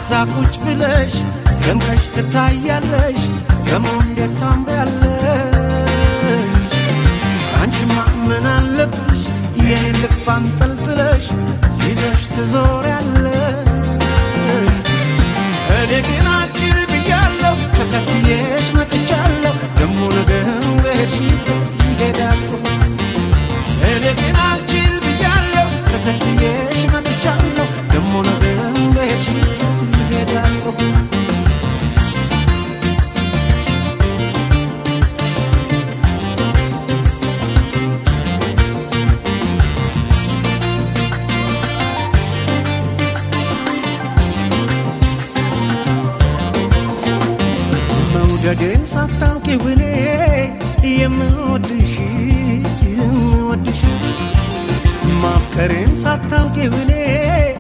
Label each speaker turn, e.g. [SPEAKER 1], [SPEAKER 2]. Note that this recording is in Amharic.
[SPEAKER 1] እዛ ቁጭ ብለሽ ደምቀሽ ትታያለሽ ደሞ እንዴት ታምሪያለሽ አንቺማ ምን አለብሽ የኔን ልብ አንጠልጥለሽ ይዘሽ ትዞሪያለሽ እኔ ግን አጭር ብያለሁ ተከትዬሽ መጥቻለሁ ደሞ ነገም በሄድሽበት ይሄዳለሁ እኔ ግን አጭር ብያለሁ ተከትዬሽ መጥቻለሁ ደሞ ነገም በሄድሽበት ይሄዳለሁ መውደዴን ሳታውቂው እኔ የምወድሽ ማፍቀሬን ሳታውቂው እኔ